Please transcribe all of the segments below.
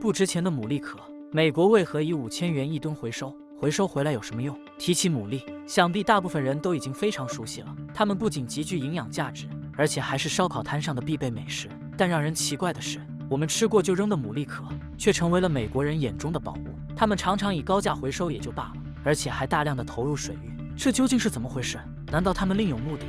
不值钱的牡蛎壳，美国为何以5000元1吨回收？回收回来有什么用？提起牡蛎，想必大部分人都已经非常熟悉了。它们不仅极具营养价值，而且还是烧烤摊上的必备美食。但让人奇怪的是，我们吃过就扔的牡蛎壳，却成为了美国人眼中的宝物。他们常常以高价回收也就罢了，而且还大量的投入水域，这究竟是怎么回事？难道他们另有目的？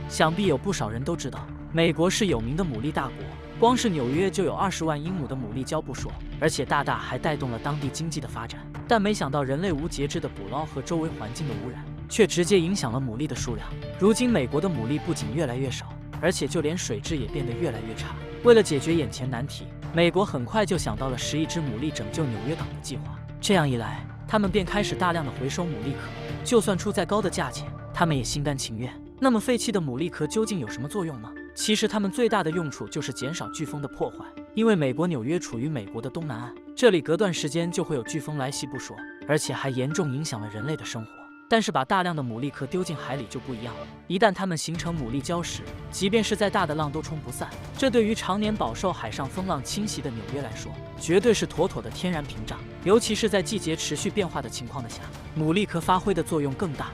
想必有不少人都知道，美国是有名的牡蛎大国。光是纽约就有20万英亩的牡蛎礁不说，而且大大还带动了当地经济的发展。但没想到人类无节制的捕捞和周围环境的污染，却直接影响了牡蛎的数量。如今美国的牡蛎不仅越来越少，而且就连水质也变得越来越差。为了解决眼前难题，美国很快就想到了10亿只牡蛎拯救纽约港的计划。这样一来，他们便开始大量的回收牡蛎壳，就算出再高的价钱，他们也心甘情愿。那么废弃的牡蛎壳究竟有什么作用呢？其实它们最大的用处就是减少飓风的破坏。因为美国纽约处于美国的东南岸，这里隔段时间就会有飓风来袭不说，而且还严重影响了人类的生活。但是把大量的牡蛎壳丢进海里就不一样了，一旦它们形成牡蛎礁时，即便是再大的浪都冲不散。这对于常年饱受海上风浪侵袭的纽约来说，绝对是妥妥的天然屏障。尤其是在季节持续变化的情况下，牡蛎壳发挥的作用更大。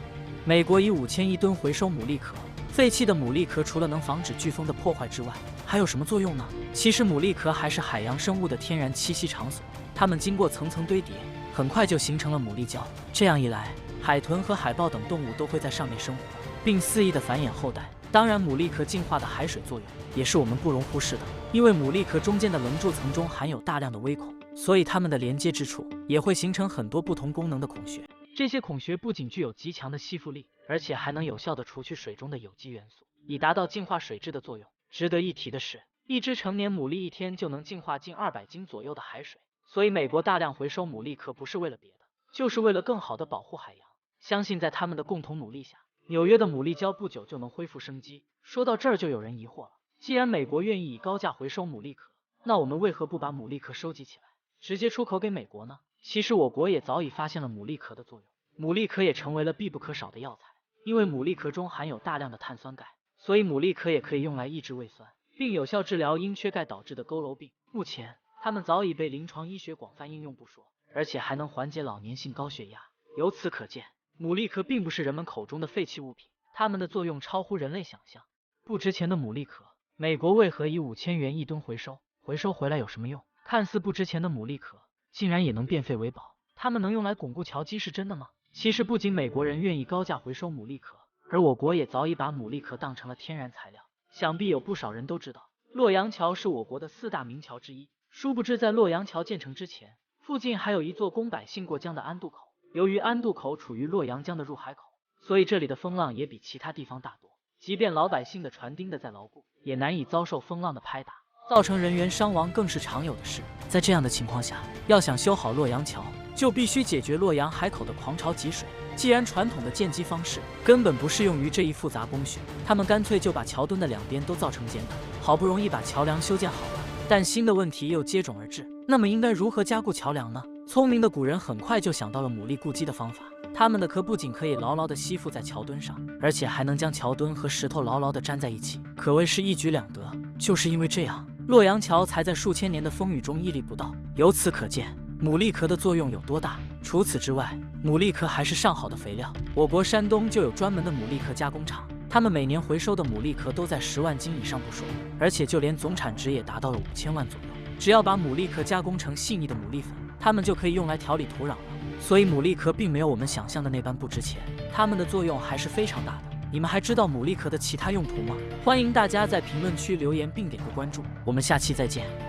美国以5000吨回收牡蛎壳。废弃的牡蛎壳除了能防止飓风的破坏之外，还有什么作用呢？其实牡蛎壳还是海洋生物的天然栖息场所，它们经过层层堆叠，很快就形成了牡蛎礁。这样一来，海豚和海豹等动物都会在上面生活，并肆意的繁衍后代。当然，牡蛎壳净化的海水作用也是我们不容忽视的，因为牡蛎壳中间的棱柱层中含有大量的微孔，所以它们的连接之处也会形成很多不同功能的孔穴。这些孔穴不仅具有极强的吸附力，而且还能有效地除去水中的有机元素，以达到净化水质的作用。值得一提的是，一只成年牡蛎一天就能净化近200斤左右的海水，所以美国大量回收牡蛎壳不是为了别的，就是为了更好地保护海洋。相信在他们的共同努力下，纽约的牡蛎礁不久就能恢复生机。说到这儿，就有人疑惑了，既然美国愿意以高价回收牡蛎壳，那我们为何不把牡蛎壳收集起来，直接出口给美国呢？其实我国也早已发现了牡蛎壳的作用，牡蛎壳也成为了必不可少的药材。因为牡蛎壳中含有大量的碳酸钙，所以牡蛎壳也可以用来抑制胃酸，并有效治疗因缺钙导致的佝偻病。目前，它们早已被临床医学广泛应用不说，而且还能缓解老年性高血压。由此可见，牡蛎壳并不是人们口中的废弃物品，它们的作用超乎人类想象。不值钱的牡蛎壳，美国为何以5000元1吨回收？回收回来有什么用？看似不值钱的牡蛎壳，竟然也能变废为宝。它们能用来巩固桥基是真的吗？其实不仅美国人愿意高价回收牡蛎壳，而我国也早已把牡蛎壳当成了天然材料。想必有不少人都知道，洛阳桥是我国的4大名桥之一。殊不知在洛阳桥建成之前，附近还有一座供百姓过江的安渡口。由于安渡口处于洛阳江的入海口，所以这里的风浪也比其他地方大多。即便老百姓的船钉得再牢固，也难以遭受风浪的拍打，造成人员伤亡更是常有的事。在这样的情况下，要想修好洛阳桥，就必须解决洛阳海口的狂潮积水。既然传统的建基方式根本不适用于这一复杂工序，他们干脆就把桥墩的两边都造成尖的。好不容易把桥梁修建好了，但新的问题又接踵而至。那么应该如何加固桥梁呢？聪明的古人很快就想到了牡蛎固基的方法。它们的壳不仅可以牢牢地吸附在桥墩上，而且还能将桥墩和石头牢牢地粘在一起，可谓是一举两得。就是因为这样，洛阳桥才在数千年的风雨中屹立不倒。由此可见，牡蛎壳的作用有多大。除此之外，牡蛎壳还是上好的肥料。我国山东就有专门的牡蛎壳加工厂，他们每年回收的牡蛎壳都在10万斤以上不说，而且就连总产值也达到了5000万左右。只要把牡蛎壳加工成细腻的牡蛎粉，它们就可以用来调理土壤了。所以牡蛎壳并没有我们想象的那般不值钱，它们的作用还是非常大的。你们还知道牡蛎壳的其他用途吗？欢迎大家在评论区留言并点个关注，我们下期再见。